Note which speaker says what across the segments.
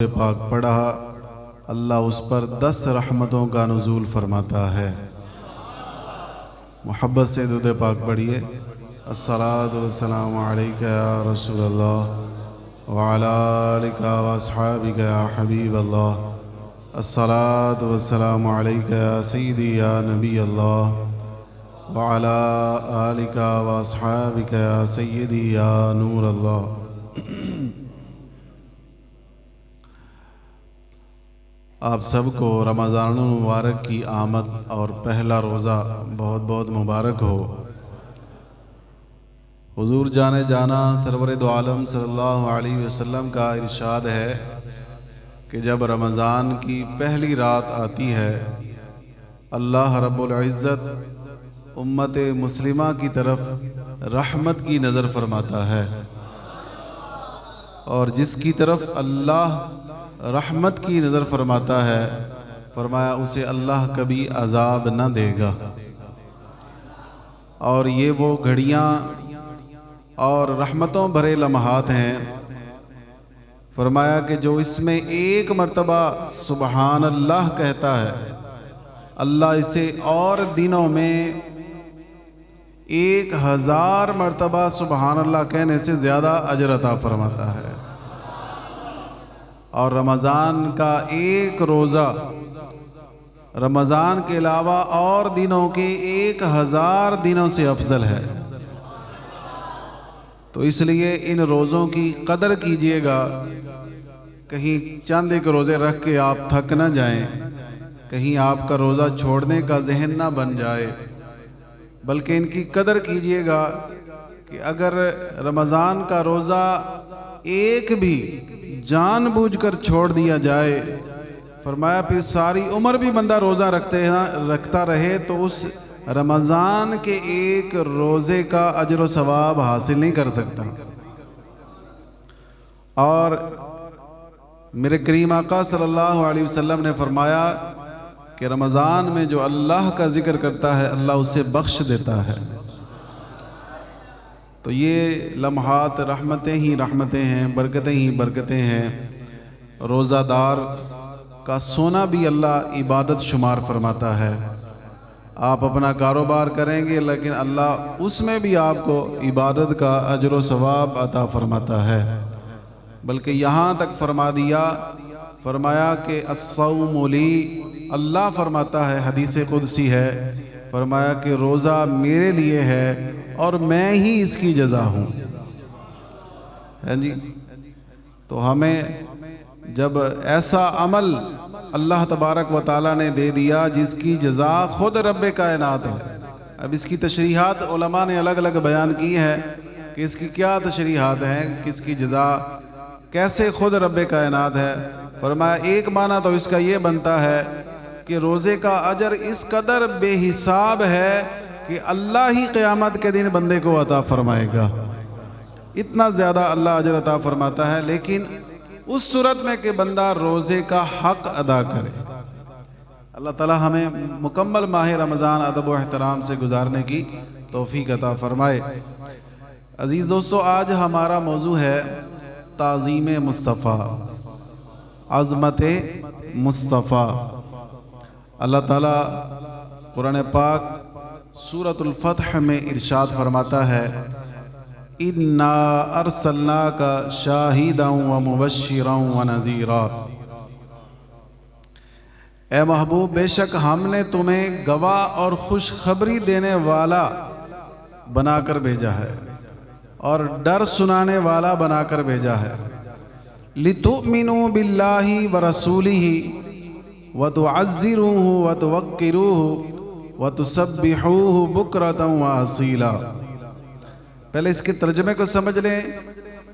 Speaker 1: پاک پڑھا اللہ اس پر 10 رحمتوں کا نزول فرماتا ہے۔ محبت سے درود پاک پڑھیے۔ الصلاۃ والسلام علیک یا رسول اللہ وعلی آلک واصحابک یا حبیب اللہ۔ الصلاۃ والسلام علیک یا سیدی یا نبی اللہ وعلی آلک واصحابک یا سیدی یا نور اللہ۔ آپ سب کو رمضان المبارک کی آمد اور پہلا روزہ بہت بہت مبارک ہو۔ حضور جانے جانا سرور دو عالم صلی اللہ علیہ وسلم کا ارشاد ہے کہ جب رمضان کی پہلی رات آتی ہے اللہ رب العزت امت مسلمہ کی طرف رحمت کی نظر فرماتا ہے، اور جس کی طرف اللہ رحمت کی نظر فرماتا ہے فرمایا اسے اللہ کبھی عذاب نہ دے گا۔ اور یہ وہ گھڑیاں اور رحمتوں بھرے لمحات ہیں، فرمایا کہ جو اس میں ایک مرتبہ سبحان اللہ کہتا ہے اللہ اسے اور دنوں میں 1000 مرتبہ سبحان اللہ کہنے سے زیادہ اجر عطا فرماتا ہے۔ اور رمضان کا ایک روزہ رمضان کے علاوہ اور دنوں کے 1000 دنوں سے افضل ہے۔ تو اس لیے ان روزوں کی قدر کیجئے گا، کہیں چند ایک روزے رکھ کے آپ تھک نہ جائیں، کہیں آپ کا روزہ چھوڑنے کا ذہن نہ بن جائے، بلکہ ان کی قدر کیجئے گا کہ اگر رمضان کا روزہ ایک بھی جان بوجھ کر چھوڑ دیا جائے، فرمایا پھر ساری عمر بھی بندہ روزہ رکھتا رہے تو اس رمضان کے ایک روزے کا اجر و ثواب حاصل نہیں کر سکتا۔ اور میرے کریم آقا صلی اللہ علیہ وسلم نے فرمایا کہ رمضان میں جو اللہ کا ذکر کرتا ہے اللہ اسے بخش دیتا ہے۔ تو یہ لمحات رحمتیں ہی رحمتیں ہیں، برکتیں ہی برکتیں ہیں۔ روزہ دار کا سونا بھی اللہ عبادت شمار فرماتا ہے۔ آپ اپنا کاروبار کریں گے لیکن اللہ اس میں بھی آپ کو عبادت کا اجر و ثواب عطا فرماتا ہے، بلکہ یہاں تک فرما دیا، فرمایا کہ الصوم لی، اللہ فرماتا ہے، حدیث قدسی ہے، فرمایا کہ روزہ میرے لیے ہے اور میں ہی اس کی جزا ہوں۔ جی تو ہمیں جب ایسا عمل اللہ تبارک و تعالیٰ نے دے دیا جس کی جزا خود رب کائنات ہے، اب اس کی تشریحات علماء نے الگ الگ بیان کی ہے کہ اس کی کیا تشریحات ہیں، کس کی جزا کیسے خود رب کائنات ہے۔ فرمایا ایک معنی تو اس کا یہ بنتا ہے کہ روزے کا اجر اس قدر بے حساب ہے کہ اللہ ہی قیامت کے دن بندے کو عطا فرمائے گا، اتنا زیادہ اللہ اجر عطا فرماتا ہے، لیکن اس صورت میں کہ بندہ روزے کا حق ادا کرے۔ اللہ تعالی ہمیں مکمل ماہ رمضان ادب و احترام سے گزارنے کی توفیق عطا فرمائے۔ عزیز دوستو، آج ہمارا موضوع ہے تعظیم مصطفیٰ، عظمت مصطفیٰ۔ اللہ تعالیٰ قرآن پاک سورۃ الفتح میں ارشاد فرماتا ہے اِنَّا أَرْسَلْنَاكَ شَاهِدًا وَمُبَشِّرًا وَنَذِيرًا، اے محبوب بے شک ہم نے تمہیں گواہ اور خوشخبری دینے والا بنا کر بھیجا ہے اور ڈر سنانے والا بنا کر بھیجا ہے۔ لِتُؤْمِنُوا بِاللَّهِ وَرَسُولِهِ وَتُعَزِّرُوهُ وَتُوَقِّرُوهُ وَتُسَبِّحُوهُ بُكْرَةً وَأَصِيلًا۔ پہلے اس کے ترجمے کو سمجھ لیں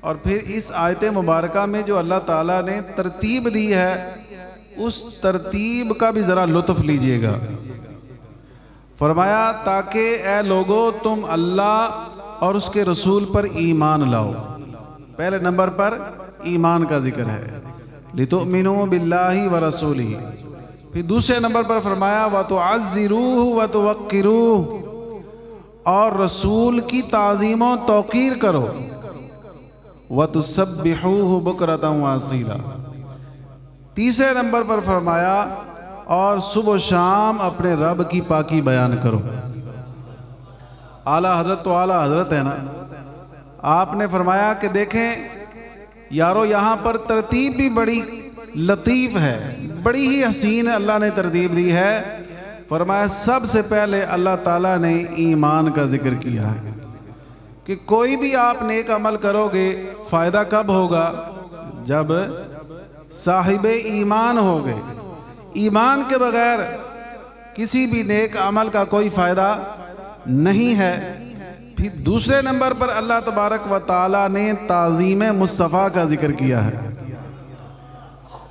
Speaker 1: اور پھر اس آیت مبارکہ میں جو اللہ تعالیٰ نے ترتیب دی ہے اس ترتیب کا بھی ذرا لطف لیجئے گا۔ فرمایا تاکہ اے لوگو تم اللہ اور اس کے رسول پر ایمان لاؤ۔ پہلے نمبر پر ایمان کا ذکر ہے، لِتُؤْمِنُوا بِاللَّهِ وَرَسُولِهِ۔ پھر دوسرے نمبر پر فرمایا وَتُعَزِّرُوهُ وَتُوَقِّرُوهُ، اور رسول کی تعظیم و توقیر کرو، وَتُسَبِّحُوهُ بُكْرَةً وَأَصِيلًا، تیسرے نمبر پر فرمایا اور صبح و شام اپنے رب کی پاکی بیان کرو۔ اعلیٰ حضرت تو اعلیٰ حضرت ہے نا، آپ نے فرمایا کہ دیکھیں یارو یہاں پر ترتیب بھی بڑی لطیف ہے، بڑی ہی حسین اللہ نے ترتیب دی ہے۔ فرمایا سب سے پہلے اللہ تعالیٰ نے ایمان کا ذکر کیا ہے کہ کوئی بھی آپ نیک عمل کرو گے فائدہ کب ہوگا؟ جب صاحب ایمان ہوگے۔ ایمان کے بغیر کسی بھی نیک عمل کا کوئی فائدہ نہیں ہے۔ پھر دوسرے نمبر پر اللہ تبارک و تعالیٰ نے تعظیم مصطفیٰ کا ذکر کیا ہے،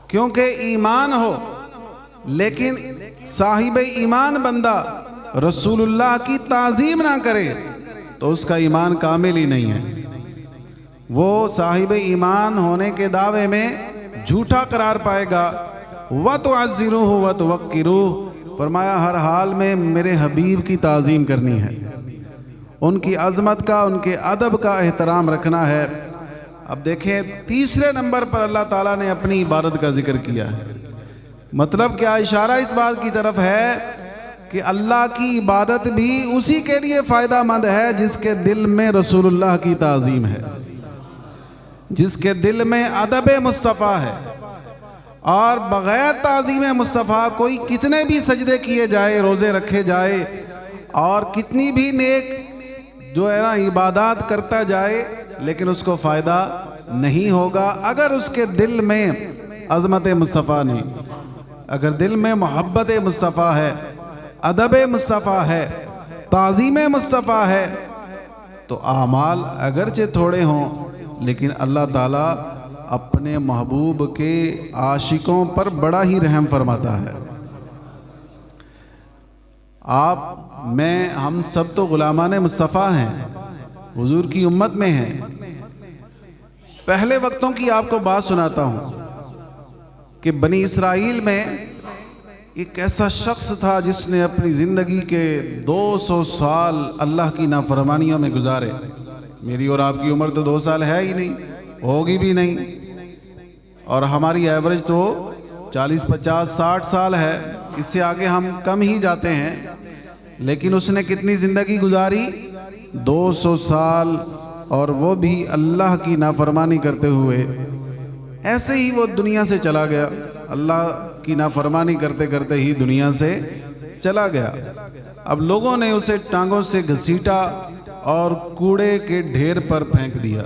Speaker 1: کیونکہ ایمان ہو لیکن صاحب ایمان بندہ رسول اللہ کی تعظیم نہ کرے تو اس کا ایمان کامل ہی نہیں ہے، وہ صاحب ایمان ہونے کے دعوے میں جھوٹا قرار پائے گا۔ وَتُعَزِّرُوهُ وَتُوَقِّرُوهُ، فرمایا ہر حال میں میرے حبیب کی تعظیم کرنی ہے، ان کی عظمت کا، ان کے ادب کا احترام رکھنا ہے۔ اب دیکھیں تیسرے نمبر پر اللہ تعالیٰ نے اپنی عبادت کا ذکر کیا ہے۔ مطلب کیا اشارہ اس بات کی طرف ہے کہ اللہ کی عبادت بھی اسی کے لیے فائدہ مند ہے جس کے دل میں رسول اللہ کی تعظیم ہے، جس کے دل میں ادب مصطفیٰ ہے۔ اور بغیر تعظیم مصطفیٰ کوئی کتنے بھی سجدے کیے جائے، روزے رکھے جائے اور کتنی بھی نیک جو ہے نا عبادات کرتا جائے، لیکن اس کو فائدہ نہیں ہوگا اگر اس کے دل میں عظمت مصطفیٰ نہیں، اگر دل میں محبت مصطفیٰ ہے، ادب مصطفیٰ ہے، تعظیم مصطفیٰ ہے، تو اعمال اگرچہ تھوڑے ہوں لیکن اللہ تعالیٰ اپنے محبوب کے عاشقوں پر بڑا ہی رحم فرماتا ہے۔ آپ میں ہم سب تو غلامان مصطفیٰ ہیں، حضور کی امت میں ہیں۔ پہلے وقتوں کی آپ کو بات سناتا ہوں کہ بنی اسرائیل میں ایک ایسا شخص تھا جس نے اپنی زندگی کے 200 سال اللہ کی نافرمانیوں میں گزارے۔ میری اور آپ کی عمر تو 2 سال ہے ہی نہیں، ہوگی بھی نہیں، اور ہماری ایوریج تو 40 50 60 سال ہے، اس سے آگے ہم کم ہی جاتے ہیں، لیکن اس نے کتنی زندگی گزاری؟ 200 سال، اور وہ بھی اللہ کی نافرمانی کرتے ہوئے۔ ایسے ہی وہ دنیا سے چلا گیا، اللہ کی نافرمانی کرتے کرتے ہی دنیا سے چلا گیا۔ اب لوگوں نے اسے ٹانگوں سے گھسیٹا اور کوڑے کے ڈھیر پر پھینک دیا۔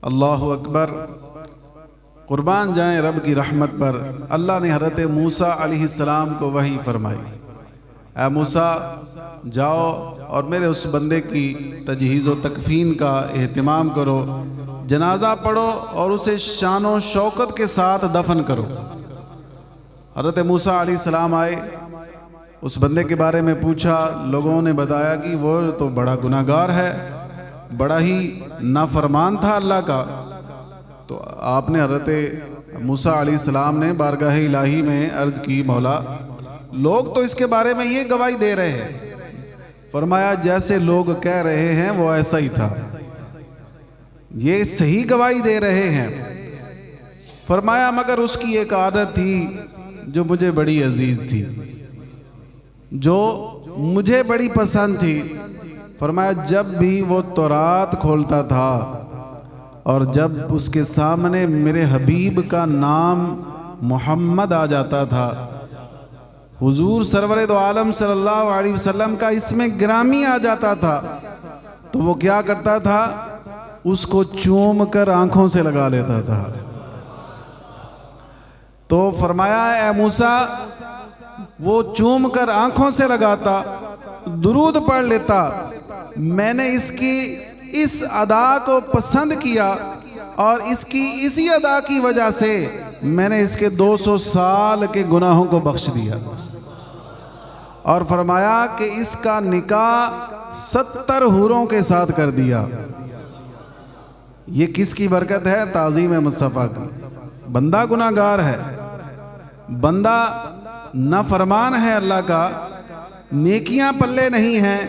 Speaker 1: اللہ اکبر، قربان جائیں رب کی رحمت پر۔ اللہ نے حضرت موسیٰ علیہ السلام کو وحی فرمائی، اے موسیٰ جاؤ اور میرے اس بندے کی تجہیز و تکفین کا اہتمام کرو، جنازہ پڑھو اور اسے شان و شوکت کے ساتھ دفن کرو۔ حضرت موسیٰ علیہ السلام آئے، اس بندے کے بارے میں پوچھا، لوگوں نے بتایا کہ وہ تو بڑا گناہگار ہے، بڑا ہی نافرمان تھا اللہ کا۔ تو آپ نے حضرت موسیٰ علیہ السلام نے بارگاہ الہی میں عرض کی، مولا لوگ تو اس کے بارے میں یہ گواہی دے رہے ہیں۔ فرمایا جیسے لوگ کہہ رہے ہیں وہ ایسا ہی تھا، یہ صحیح گواہی دے رہے ہیں۔ فرمایا مگر اس کی ایک عادت تھی جو مجھے بڑی عزیز تھی، جو مجھے بڑی پسند تھی۔ فرمایا جب بھی وہ تورات کھولتا تھا اور جب اس کے سامنے میرے حبیب کا نام محمد آ جاتا تھا، حضور سرور دو عالم صلی اللہ علیہ وسلم کا اس میں گرامی آ جاتا تھا، تو وہ کیا کرتا تھا؟ اس کو چوم کر آنکھوں سے لگا لیتا تھا۔ تو فرمایا اے موسیٰ، وہ چوم کر آنکھوں سے لگاتا، درود پڑھ لیتا، میں نے اس کی اس ادا کو پسند کیا اور اس کی اسی ادا کی وجہ سے میں نے اس کے 200 سال کے گناہوں کو بخش دیا، اور فرمایا کہ اس کا نکاح 70 حوروں کے ساتھ کر دیا۔ یہ کس کی برکت ہے؟ تعظیم مصطفیٰ کی۔ بندہ گناہگار ہے، بندہ نافرمان ہے اللہ کا، نیکیاں پلے نہیں ہیں،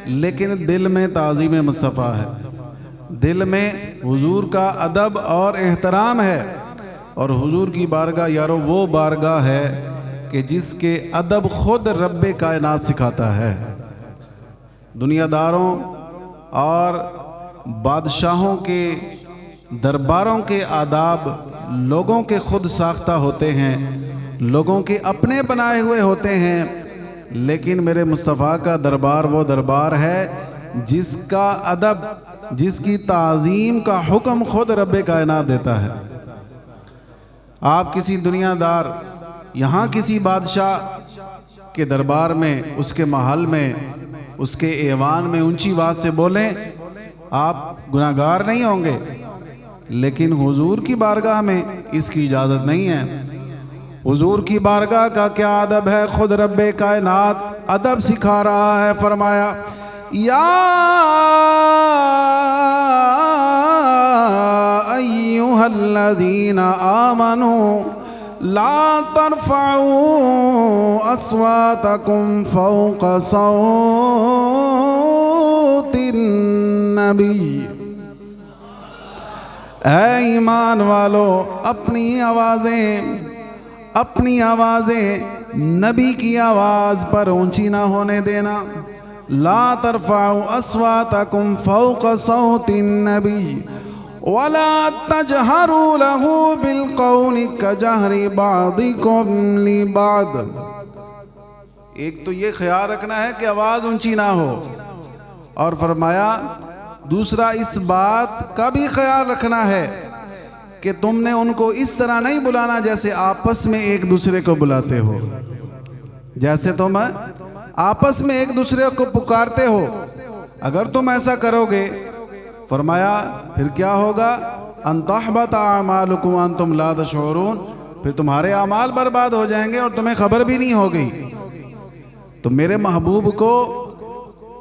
Speaker 1: لیکن دل میں تعظیم مصطفیٰ ہے، دل میں حضور کا ادب اور احترام ہے، اور حضور کی بارگاہ یارو وہ بارگاہ ہے کہ جس کے ادب خود رب کائنات سکھاتا ہے۔ دنیا داروں اور بادشاہوں کے درباروں کے آداب لوگوں کے خود ساختہ ہوتے ہیں، لوگوں کے اپنے بنائے ہوئے ہوتے ہیں، لیکن میرے مصطفیٰ کا دربار وہ دربار ہے جس کا ادب، جس کی تعظیم کا حکم خود رب کائنات دیتا ہے۔ آپ کسی دنیا دار یہاں کسی بادشاہ کے دربار میں، اس کے محل میں، اس کے ایوان میں اونچی آواز سے بولیں، آپ گناہگار نہیں ہوں گے، لیکن حضور کی بارگاہ میں اس کی اجازت نہیں ہے۔ حضور کی بارگاہ کا کیا ادب ہے، خود رب کائنات ادب سکھا رہا ہے۔ فرمایا یا ایھا الذین آمنوا لا ترفعوا اصواتکم فوق صوت النبی۔ اے ایمان والو، اپنی آوازیں نبی کی آواز پر اونچی نہ ہونے دینا۔ لا ترفعوا اصواتکم فوق صوت النبی ولا تجہروا لہ بالقول کجہر بعضکم لبعض۔ ایک تو یہ خیال رکھنا ہے کہ آواز اونچی نہ ہو، اور فرمایا دوسرا اس بات کا بھی خیال رکھنا ہے کہ تم نے ان کو اس طرح نہیں بلانا جیسے آپس میں ایک دوسرے کو بلاتے ہو، جیسے تم آپس میں ایک دوسرے کو پکارتے ہو۔ اگر تم ایسا کرو گے، فرمایا پھر کیا ہوگا، ان تحبط اعمالکم وانتم لا تشعرون، پھر تمہارے اعمال برباد ہو جائیں گے اور تمہیں خبر بھی نہیں ہوگی۔ تو میرے محبوب کو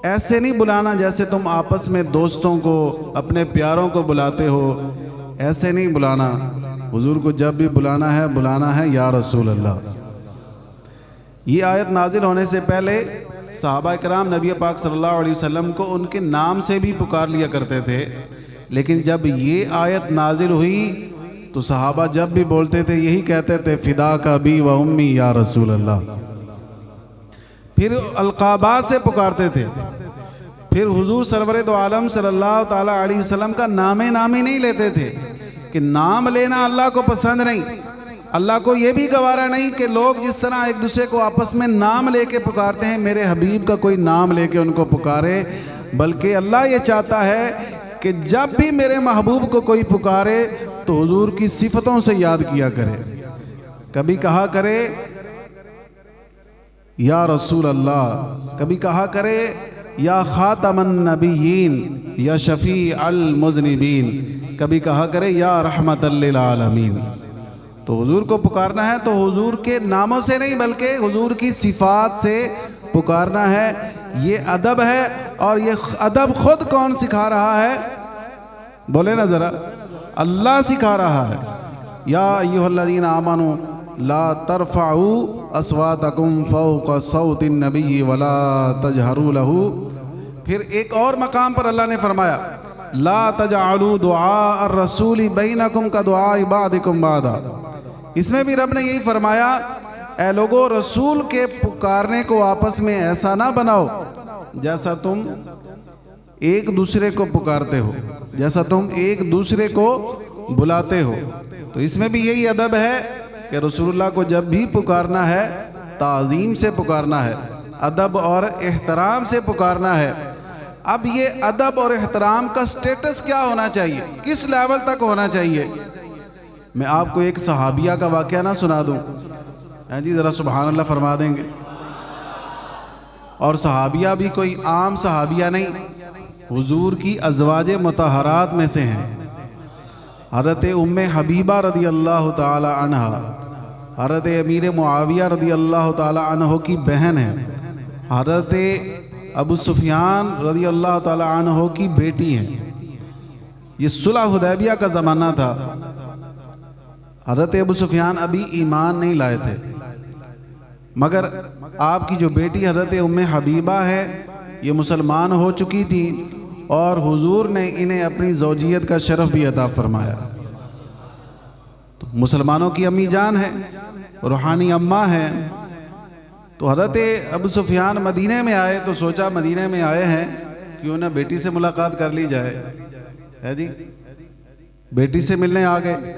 Speaker 1: ایسے نہیں بلانا جیسے تم آپس میں دوستوں کو، اپنے پیاروں کو بلاتے ہو، ایسے نہیں بلانا۔ حضور کو جب بھی بلانا ہے یا رسول اللہ۔ یہ آیت نازل ہونے سے پہلے صحابہ کرام نبی پاک صلی اللہ علیہ وسلم کو ان کے نام سے بھی پکار لیا کرتے تھے، لیکن جب یہ آیت نازل ہوئی تو صحابہ جب بھی بولتے تھے یہی کہتے تھے، فداک ابی و امی یا رسول اللہ۔ پھر القابات سے پکارتے تھے، پھر حضور سرور دو عالم صلی اللہ تعالیٰ علیہ وسلم کا نامی نہیں لیتے تھے، کہ نام لینا اللہ کو پسند نہیں۔ اللہ کو یہ بھی گوارا نہیں کہ لوگ جس طرح ایک دوسرے کو آپس میں نام لے کے پکارتے ہیں، میرے حبیب کا کوئی نام لے کے ان کو پکارے، بلکہ اللہ یہ چاہتا ہے کہ جب بھی میرے محبوب کو کوئی پکارے تو حضور کی صفتوں سے یاد کیا کرے۔ کبھی کہا کرے یا رسول اللہ، کبھی کہا کرے یا خاتم النبیین یا شفیع المذنبین، کبھی کہا کرے یا رحمت للعالمین۔ تو حضور کو پکارنا ہے تو حضور کے ناموں سے نہیں بلکہ حضور کی صفات سے پکارنا ہے۔ یہ ادب ہے، اور یہ ادب خود کون سکھا رہا ہے؟ بولے نا ذرا، اللہ سکھا رہا ہے۔ یا ایھا الذین آمنوا لا ترفعوا اصواتکم فوق صوت النبی ولا تجہروا لہ۔ پھر ایک اور مقام پر اللہ نے فرمایا لا تجعلوا دعاء الرسول بینکم کدعاء بعضکم بعضا۔ اس میں بھی رب نے یہی فرمایا، اے لوگو رسول کے پکارنے کو آپس میں ایسا نہ بناؤ جیسا تم ایک دوسرے کو پکارتے ہو، جیسا تم ایک دوسرے کو بلاتے ہو۔ تو اس میں بھی یہی ادب ہے کہ رسول اللہ کو جب بھی پکارنا ہے تعظیم سے پکارنا ہے، ادب اور احترام سے پکارنا ہے۔ اب یہ ادب اور احترام کا سٹیٹس کیا ہونا چاہیے، کس لیول تک ہونا چاہیے؟ میں آپ کو ایک صحابیہ کا واقعہ نہ سنا دوں؟ جی ذرا سبحان اللہ فرما دیں گے؟ اور صحابیہ بھی کوئی عام صحابیہ نہیں، حضور کی ازواج مطہرات میں سے ہیں۔ حضرت ام حبیبہ رضی اللہ تعالی عنہ حضرت امیر معاویہ رضی اللہ تعالی عنہ کی بہن ہیں، حضرت ابو سفیان رضی اللہ تعالی عنہ کی بیٹی ہیں۔ یہ صلح حدیبیہ کا زمانہ تھا، حضرت ابو سفیان ابھی ایمان نہیں لائے تھے، مگر آپ کی جو بیٹی حضرت ام حبیبہ ہے یہ مسلمان ہو چکی تھی، اور حضور نے انہیں اپنی زوجیت کا شرف بھی عطا فرمایا۔ تو مسلمانوں کی امی جان ہے، روحانی اماں ہیں. تو حضرت ابو سفیان مدینے میں آئے تو سوچا مدینے میں آئے ہیں کیوں نہ بیٹی سے ملاقات کر لی جائے. ہے جی، بیٹی سے ملنے آ گئے.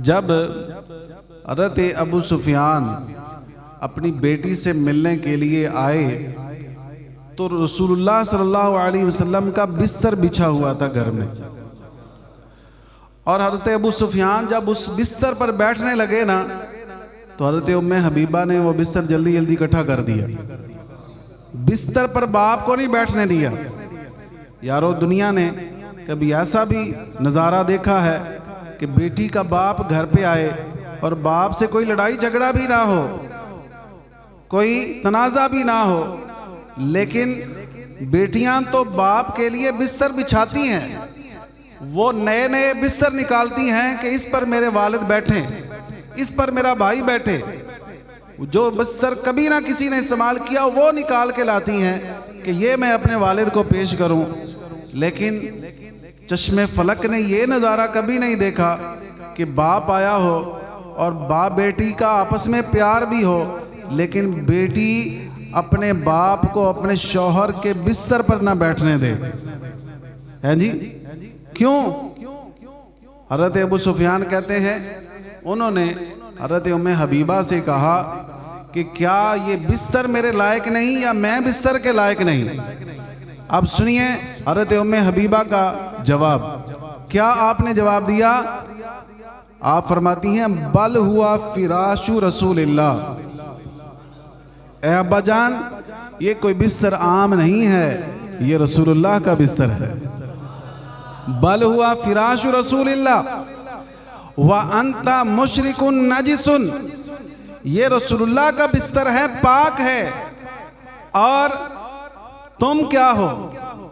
Speaker 1: جب حضرت ابو سفیان اپنی بیٹی سے ملنے کے لیے آئے تو رسول اللہ صلی اللہ علیہ وسلم کا بستر بچھا ہوا تھا گھر میں، اور حضرت ابو سفیان جب اس بستر پر بیٹھنے لگے نا تو حضرت ام حبیبہ نے وہ بستر جلدی جلدی اکٹھا کر دیا. بستر پر باپ کو نہیں بیٹھنے دیا. یارو دنیا نے کبھی ایسا بھی نظارہ دیکھا ہے کہ بیٹی کا باپ گھر پہ آئے اور باپ سے کوئی لڑائی جھگڑا بھی نہ ہو، کوئی تنازع بھی نہ ہو، لیکن بیٹیاں تو باپ کے لیے بستر بچھاتی ہیں، وہ نئے نئے بستر نکالتی ہیں کہ اس پر میرے والد بیٹھیں، اس پر میرا بھائی بیٹھے. جو بستر کبھی نہ کسی نے استعمال کیا وہ نکال کے لاتی ہیں کہ یہ میں اپنے والد کو پیش کروں. لیکن چشم فلک نے یہ نظارہ کبھی نہیں دیکھا کہ باپ آیا ہو اور باپ بیٹی کا آپس میں پیار بھی ہو، لیکن بیٹی اپنے باپ کو اپنے شوہر کے بستر پر نہ بیٹھنے دے. ہیں جی کیوں؟ حضرت ابو سفیان کہتے ہیں انہوں نے حضرت ام حبیبہ سے کہا کہ کیا یہ بستر میرے لائق نہیں یا میں بستر کے لائق نہیں؟ اب سنیے حضرت ام حبیبہ کا جواب. کیا آپ نے جواب دیا؟ آپ فرماتی ہیں بل ہوا فراش رسول اللہ. اے ابا جان، یہ کوئی بستر عام نہیں ہے، یہ رسول اللہ کا بستر ہے. بل ہوا فراش رسول اللہ وَأَنْتَ مُشْرِكٌ نَجِسٌ، یہ رسول اللہ کا بستر ہے، پاک ہے، اور تم کیا ہو؟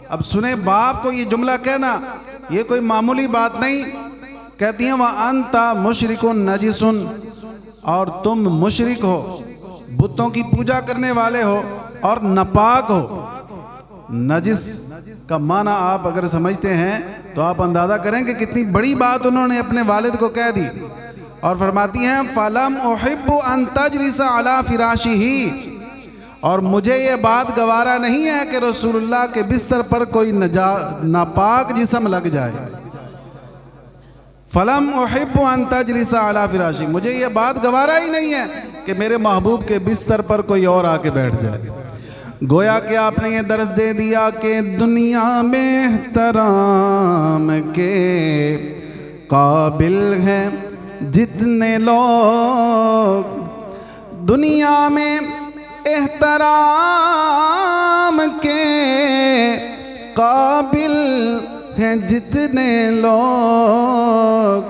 Speaker 1: اب سنیں، باپ کو یہ جملہ کہنا یہ کوئی معمولی بات نہیں. کہتی ہیں وَأَنْتَ مُشْرِكٌ نَجِسٌ، اور تم مشرک ہو، بتوں کی پوجا کرنے والے ہو اور ناپاک ہو. نجس کا معنی آپ اگر سمجھتے ہیں تو آپ اندازہ کریں کہ کتنی بڑی بات انہوں نے اپنے والد کو کہہ دی. اور فرماتی ہیں فَلَمْ أُحِبُّ أَن تَجْلِسَ عَلَى فِرَاشِهِ، اور مجھے یہ بات گوارا نہیں ہے کہ رسول اللہ کے بستر پر کوئی ناپاک جسم لگ جائے. فَلَمْ أُحِبُّ أَن تَجْلِسَ عَلَى فِرَاشِهِ، مجھے یہ بات گوارا ہی نہیں ہے کہ میرے محبوب کے بستر پر کوئی اور آ کے بیٹھ جائے. گویا کہ آپ نے یہ درس دے دیا کہ دنیا میں احترام کے قابل ہیں جتنے لوگ، دنیا میں احترام کے قابل ہیں جتنے لوگ،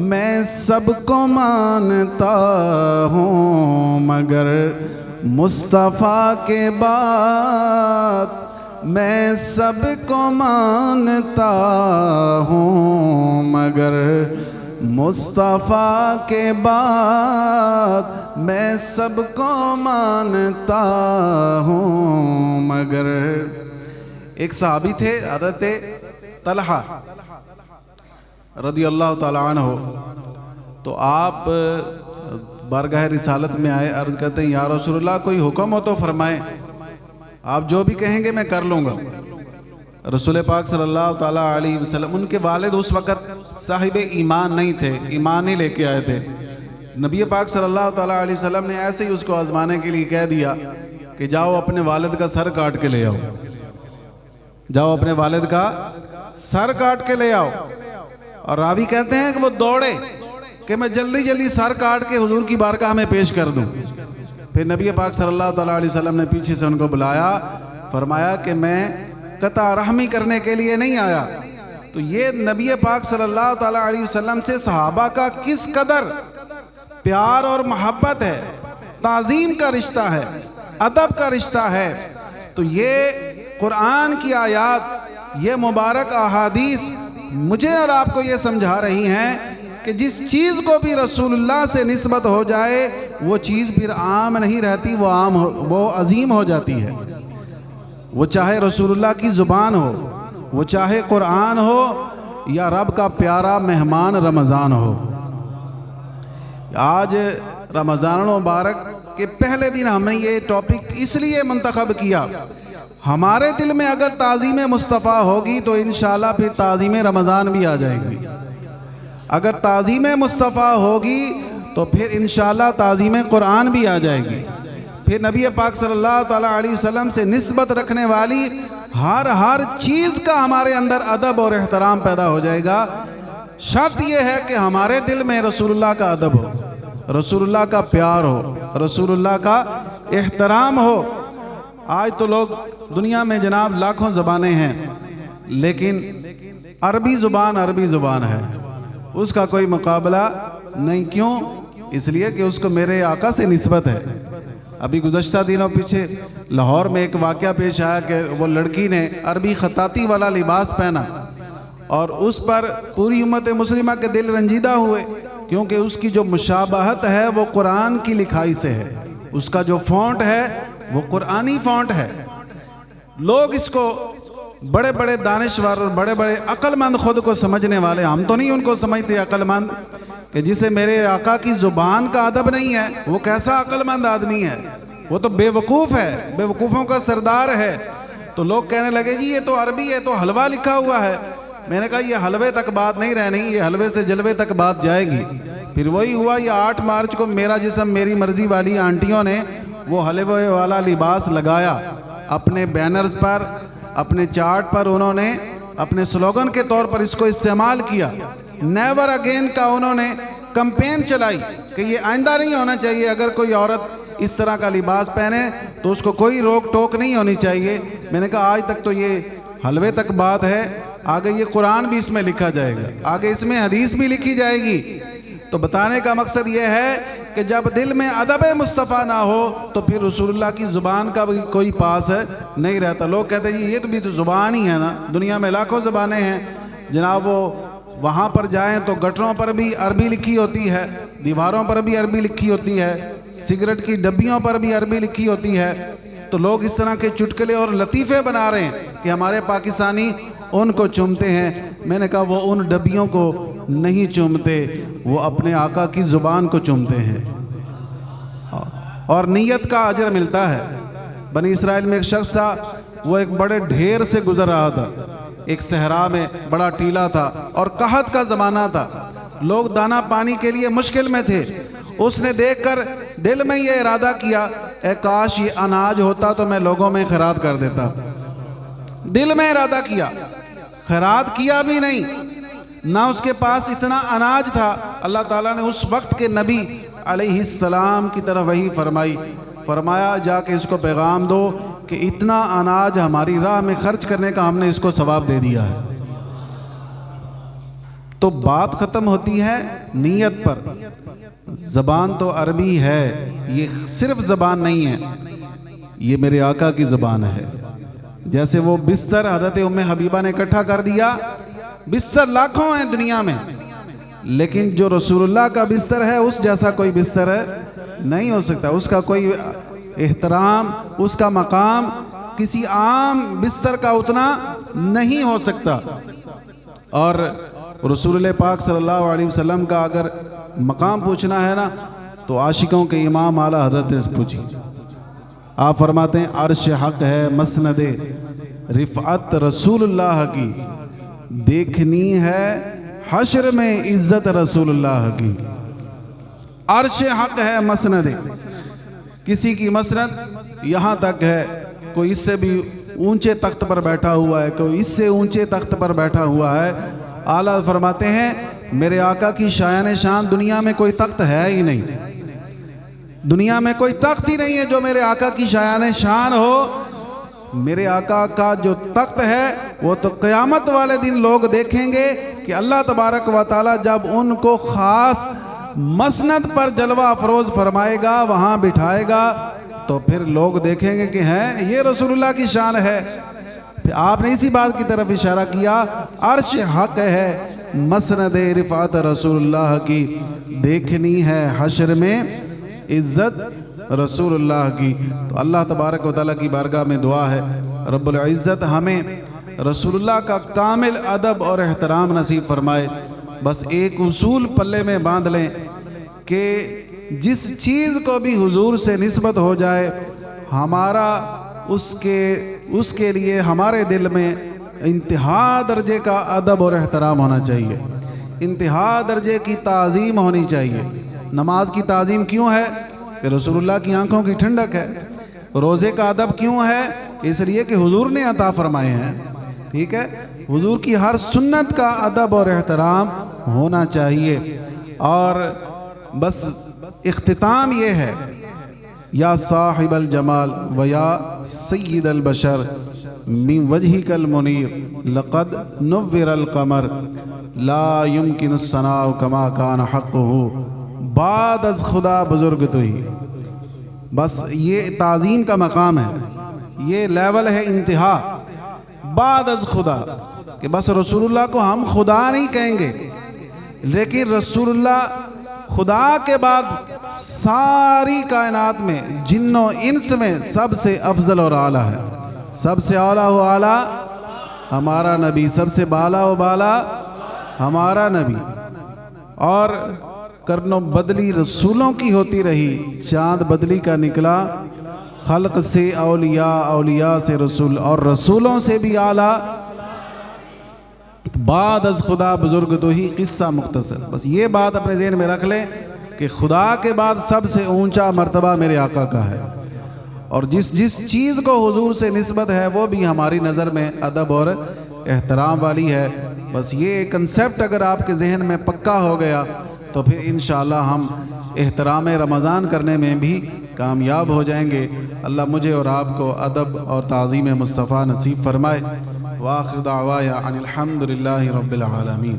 Speaker 1: میں سب کو مانتا ہوں مگر مصطفیٰ کے بعد، میں سب کو مانتا ہوں مگر مصطفیٰ کے بعد، میں سب کو مانتا ہوں مگر. ایک صحابی تھے حضرت طلحہ رضی اللہ تعالیٰ عنہ، تو آپ بارگاہ رسالت میں آئے، عرض کرتے ہیں یا رسول اللہ کوئی حکم ہو تو فرمائیں، آپ جو بھی کہیں گے میں کر لوں گا. رسول پاک صلی اللہ تعالیٰ علیہ وسلم، ان کے والد اس وقت صاحب ایمان نہیں تھے، ایمان نہیں لے کے آئے تھے. نبی پاک صلی اللہ تعالیٰ علیہ وسلم نے ایسے ہی اس کو آزمانے کے لیے کہہ دیا کہ جاؤ اپنے والد کا سر کاٹ کے لے آؤ، جاؤ اپنے والد کا سر کاٹ کے لے آؤ. اور راوی کہتے ہیں کہ وہ دوڑے کہ میں جلدی جلدی سر کاٹ کے حضور کی بارگاہ میں پیش کر دوں. پھر نبی پاک صلی اللہ تعالیٰ علیہ وسلم نے پیچھے سے ان کو بلایا، فرمایا کہ میں قطع رحمی کرنے کے لیے نہیں آیا. تو یہ نبی پاک صلی اللہ تعالیٰ علیہ وسلم سے صحابہ کا کس قدر پیار اور محبت ہے، تعظیم کا رشتہ ہے، ادب کا رشتہ ہے. تو یہ قرآن کی آیات، یہ مبارک احادیث مجھے اور آپ کو یہ سمجھا رہی ہیں کہ جس چیز کو بھی رسول اللہ سے نسبت ہو جائے وہ چیز پھر عام نہیں رہتی، وہ عظیم ہو جاتی ہے. وہ چاہے رسول اللہ کی زبان ہو، وہ چاہے قرآن ہو، یا رب کا پیارا مہمان رمضان ہو. آج رمضان المبارک کے پہلے دن ہم نے یہ ٹاپک اس لیے منتخب کیا، ہمارے دل میں اگر تعظیم مصطفیٰ ہوگی تو انشاءاللہ پھر تعظیم رمضان بھی آ جائے گی، اگر تعظیم مصطفیٰ ہوگی تو پھر انشاءاللہ تعظیم قرآن بھی آ جائے گی، پھر نبی پاک صلی اللہ تعالیٰ علیہ وسلم سے نسبت رکھنے والی ہر چیز کا ہمارے اندر ادب اور احترام پیدا ہو جائے گا۔ شرط یہ ہے کہ ہمارے دل میں رسول اللہ کا ادب ہو، رسول اللہ کا پیار ہو، رسول اللہ کا احترام ہو۔ آج تو لوگ دنیا میں جناب لاکھوں زبانیں ہیں، لیکن عربی زبان ہے، اس کا کوئی مقابلہ نہیں۔ کیوں؟ اس لیے کہ اس کو میرے آقا سے نسبت ہے۔ ابھی گزشتہ دنوں پیچھے لاہور میں ایک واقعہ پیش آیا کہ وہ لڑکی نے عربی خطاطی والا لباس پہنا اور اس پر پوری امت مسلمہ کے دل رنجیدہ ہوئے، کیونکہ اس کی جو مشابہت ہے وہ قرآن کی لکھائی سے ہے، اس کا جو فونٹ ہے وہ قرآنی فونٹ ہے۔ لوگ اس کو بڑے بڑے دانشور اور بڑے بڑے عقل مند خود کو سمجھنے والے، ہم تو نہیں ان کو سمجھتے عقل مند، کہ جسے میرے آقا کی زبان کا ادب نہیں ہے وہ کیسا عقل مند آدمی ہے، وہ تو بے وقوف ہے، بے وقوفوں کا سردار ہے۔ تو لوگ کہنے لگے جی یہ تو عربی ہے، تو حلوہ لکھا ہوا ہے۔ میں نے کہا یہ حلوے تک بات نہیں رہنی، یہ حلوے سے جلوے تک بات جائے گی۔ پھر وہی ہوا، یہ 8 مارچ کو میرا جسم میری مرضی والی آنٹیوں نے وہ حلوے والا لباس لگایا اپنے بینرز پر، اپنے چارٹ پر، انہوں نے اپنے سلوگن کے طور پر اس کو استعمال کیا۔ نیور اگین کا انہوں نے کمپین چلائی کہ یہ آئندہ نہیں ہونا چاہیے، اگر کوئی عورت اس طرح کا لباس پہنے تو اس کو کوئی روک ٹوک نہیں ہونی چاہیے۔ میں نے کہا آج تک تو یہ حلوے تک بات ہے، آگے یہ قرآن بھی اس میں لکھا جائے گا، آگے اس میں حدیث بھی لکھی جائے گی۔ تو بتانے کا مقصد یہ ہے کہ جب دل میں ادب مصطفیٰ نہ ہو تو پھر رسول اللہ کی زبان کا بھی کوئی پاس نہیں رہتا۔ لوگ کہتے ہیں یہ تو بھی تو زبان ہی ہے نا، دنیا میں لاکھوں زبانیں ہیں جناب، وہ وہاں پر جائیں تو گٹروں پر بھی عربی لکھی ہوتی ہے، دیواروں پر بھی عربی لکھی ہوتی ہے، سگریٹ کی ڈبیوں پر بھی عربی لکھی ہوتی ہے۔ تو لوگ اس طرح کے چٹکلے اور لطیفے بنا رہے ہیں کہ ہمارے پاکستانی ان کو چومتے ہیں۔ میں نے کہا وہ ان ڈبیوں کو نہیں چومتے، وہ اپنے آقا کی زبان کو چومتے ہیں، اور نیت کا اجر ملتا ہے۔ بنی اسرائیل میں ایک شخص تھا، وہ ایک بڑے ڈھیر سے گزر رہا تھا، ایک صحرا میں بڑا ٹیلا تھا اور قحط کا زمانہ تھا، لوگ دانا پانی کے لیے مشکل میں تھے۔ اس نے دیکھ کر دل میں یہ ارادہ کیا، اے کاش یہ اناج ہوتا تو میں لوگوں میں خیرات کر دیتا۔ دل میں ارادہ کیا، خیرات کیا بھی نہیں، نہ اس کے پاس اتنا اناج تھا۔ اللہ تعالیٰ نے اس وقت کے نبی علیہ السلام کی طرف وحی فرمائی، فرمایا جا کے اس کو پیغام دو کہ اتنا اناج ہماری راہ میں خرچ کرنے کا ہم نے اس کو ثواب دے دیا ہے۔ تو بات ختم ہوتی ہے نیت پر۔ زبان تو عربی ہے، یہ صرف زبان نہیں ہے، یہ میرے آقا کی زبان ہے۔ جیسے وہ بستر حضرت ام حبیبہ نے اکٹھا کر دیا، بستر لاکھوں ہیں دنیا میں، لیکن جو رسول اللہ کا بستر ہے اس جیسا کوئی بستر نہیں ہو سکتا، اس کا کوئی احترام، اس کا مقام کسی عام بستر کا اتنا نہیں ہو سکتا۔ اور رسول اللہ پاک صلی اللہ علیہ وسلم کا اگر مقام پوچھنا ہے نا تو عاشقوں کے امام اعلیٰ حضرت سے پوچھی۔ آپ فرماتے ہیں عرش حق ہے مسند رفعت رسول اللہ کی، دیکھنی ہے حشر میں عزت رسول اللہ کی۔ عرش حق ہے مسند، کسی کی مسند یہاں تک ہے، کوئی اس سے بھی اونچے تخت پر بیٹھا ہوا ہے، کوئی اس سے اونچے تخت پر بیٹھا ہوا ہے۔ اعلیٰ فرماتے ہیں میرے آقا کی شایان شان دنیا میں کوئی تخت ہے ہی نہیں، دنیا میں کوئی تخت ہی نہیں ہے جو میرے آقا کی شایان شان ہو۔ میرے آقا کا جو تخت ہے وہ تو قیامت والے دن لوگ دیکھیں گے کہ اللہ تبارک و تعالی جب ان کو خاص مسند پر جلوہ افروز فرمائے گا، وہاں بٹھائے گا، تو پھر لوگ دیکھیں گے کہ ہیں یہ رسول اللہ کی شان ہے۔ پھر آپ نے اسی بات کی طرف اشارہ کیا، عرش حق ہے مسند رفعت رسول اللہ کی، دیکھنی ہے حشر میں عزت رسول اللہ کی۔ تو اللہ تبارک و تعالیٰ کی بارگاہ میں دعا ہے رب العزت ہمیں رسول اللہ کا کامل ادب اور احترام نصیب فرمائے۔ بس ایک اصول پلے میں باندھ لیں کہ جس چیز کو بھی حضور سے نسبت ہو جائے ہمارا اس کے لیے ہمارے دل میں انتہا درجے کا ادب اور احترام ہونا چاہیے، انتہا درجے کی تعظیم ہونی چاہیے۔ نماز کی تعظیم کیوں ہے؟ کہ رسول اللہ کی آنکھوں کی ٹھنڈک ہے۔ روزے کا ادب کیوں ہے؟ اس لیے کہ حضور نے عطا فرمائے ہیں، ٹھیک ہے؟ حضور کی ہر سنت کا ادب اور احترام ہونا چاہیے۔ اور بس اختتام یہ ہے، یا صاحب الجمال و یا سید البشر من وجهك المنیر لقد نور القمر لا يمكن الثناء كما كان حقه بعد از خدا بزرگ تو ہی۔ بس یہ تعظیم کا مقام ہے، یہ لیول ہے انتہا بعد از خدا، کہ بس رسول اللہ کو ہم خدا نہیں کہیں گے، لیکن رسول اللہ خدا کے بعد ساری کائنات میں جن و انس میں سب سے افضل اور اعلیٰ ہے۔ سب سے اعلیٰ و اعلیٰ ہمارا نبی، سب سے بالا و بالا ہمارا نبی۔ اور کرن و بدلی رسولوں کی ہوتی رہی، چاند بدلی کا نکلا، خلق سے اولیاء، اولیاء سے رسول، اور رسولوں سے بھی اعلیٰ بعد از خدا بزرگ تو ہی۔ قصہ مختصر، بس یہ بات اپنے ذہن میں رکھ لیں کہ خدا کے بعد سب سے اونچا مرتبہ میرے آقا کا ہے، اور جس چیز کو حضور سے نسبت ہے وہ بھی ہماری نظر میں ادب اور احترام والی ہے۔ بس یہ کنسیپٹ اگر آپ کے ذہن میں پکا ہو گیا تو پھر انشاءاللہ ہم احترام رمضان کرنے میں بھی کامیاب ہو جائیں گے۔ اللہ مجھے اور آپ کو ادب اور تعظیم مصطفیٰ نصیب فرمائے۔ وآخر دعوایا ان الحمد للہ رب العالمین۔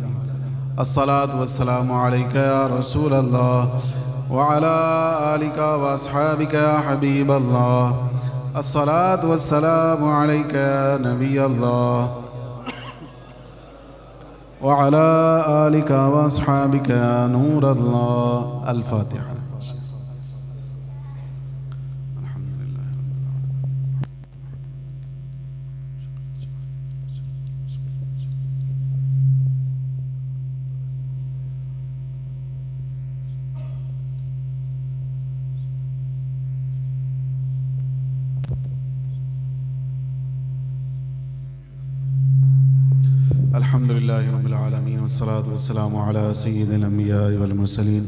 Speaker 1: الصلاة والسلام علیکہ یا رسول اللہ وعلی آلک واصحابک یا حبیب اللہ۔ الصلاة والسلام علیکہ یا نبی اللہ وعلی آلک واصحابک یا نور اللہ۔ الفاتحہ۔ الحمد للہ رب العالمین والصلاة والسلام علی سید الانبیاء والمرسلین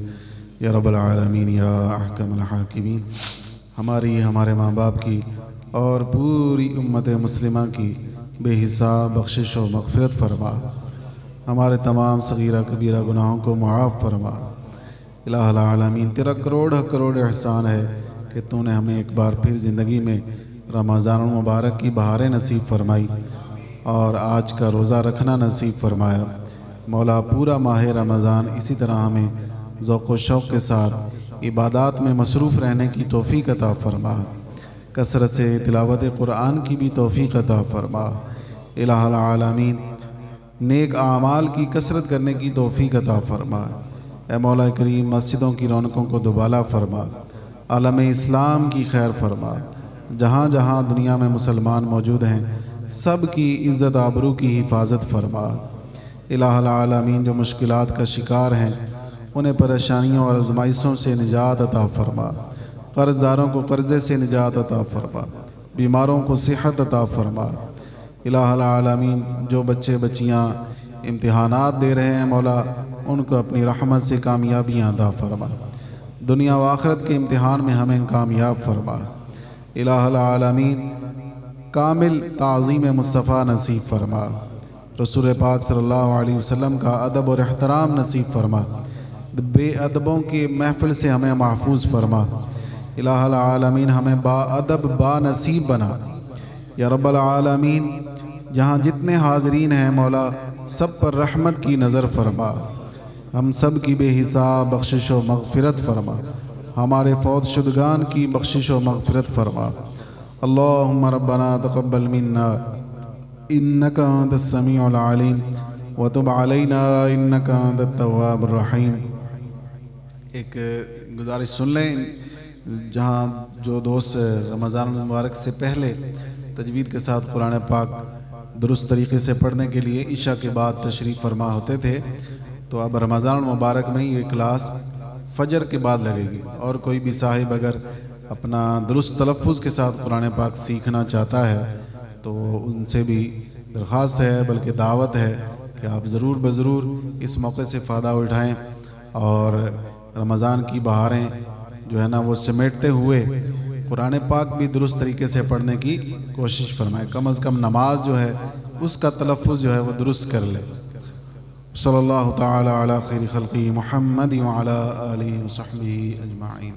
Speaker 1: یا رب العالمین یا احکم الحاکمین۔ ہمارے ماں باپ کی اور پوری امت مسلمہ کی بے حساب بخشش و مغفرت فرما، ہمارے تمام صغیرہ کبیرہ گناہوں کو معاف فرما۔ الہ العالمین، تیرا کروڑ احسان ہے کہ تو نے ہمیں ایک بار پھر زندگی میں رمضان المبارک کی بہاریں نصیب فرمائی اور آج کا روزہ رکھنا نصیب فرمایا۔ مولا پورا ماہ رمضان اسی طرح ہمیں ذوق و شوق کے ساتھ عبادات میں مصروف رہنے کی توفیق عطا فرما، کثرت سے تلاوت قرآن کی بھی توفیق عطا فرما۔ الہ العالمین، نیک اعمال کی کثرت کرنے کی توفیق عطا فرما۔ اے مولا کریم، مسجدوں کی رونقوں کو دوبالا فرما، عالم اسلام کی خیر فرما، جہاں جہاں دنیا میں مسلمان موجود ہیں سب کی عزت آبرو کی حفاظت فرما۔ الہ العالمین، جو مشکلات کا شکار ہیں انہیں پریشانیوں اور آزمائشوں سے نجات عطا فرما، قرض داروں کو قرضے سے نجات عطا فرما، بیماروں کو صحت عطا فرما۔ الہ العالمین، جو بچے بچیاں امتحانات دے رہے ہیں مولا ان کو اپنی رحمت سے کامیابیاں عطا فرما، دنیا و آخرت کے امتحان میں ہمیں کامیاب فرما۔ الہ العالمین، کامل تعظیم مصطفیٰ نصیب فرما، رسول پاک صلی اللہ علیہ وسلم کا ادب اور احترام نصیب فرما، بے ادبوں کی محفل سے ہمیں محفوظ فرما۔ الہ العالمین، ہمیں با ادب با نصیب بنا یا رب العالمین۔ جہاں جتنے حاضرین ہیں مولا سب پر رحمت کی نظر فرما، ہم سب کی بے حساب بخشش و مغفرت فرما، ہمارے فوت شدگان کی بخشش و مغفرت فرما۔ اللہم ربنا تقبل منا انکا انت السمیع العلیم وتب علینا انکا انت التواب الرحیم۔ ایک گزارش سن لیں، جہاں جو دوست رمضان المبارک سے پہلے تجوید کے ساتھ قرآن پاک درست طریقے سے پڑھنے کے لیے عشاء کے بعد تشریف فرما ہوتے تھے، تو اب رمضان المبارک میں یہ کلاس فجر کے بعد لگے گی، اور کوئی بھی صاحب اگر اپنا درست تلفظ کے ساتھ قرآن پاک سیکھنا چاہتا ہے تو ان سے بھی درخواست ہے، بلکہ دعوت ہے کہ آپ ضرور بضرور اس موقع سے فائدہ اٹھائیں اور رمضان کی بہاریں جو ہے نا وہ سمیٹتے ہوئے قرآن پاک بھی درست طریقے سے پڑھنے کی کوشش فرمائیں، کم از کم نماز جو ہے اس کا تلفظ جو ہے وہ درست کر لے۔ صلی اللہ تعالی علی خیر خلقی محمد وعلی آلہ وصحبہ اجمعین۔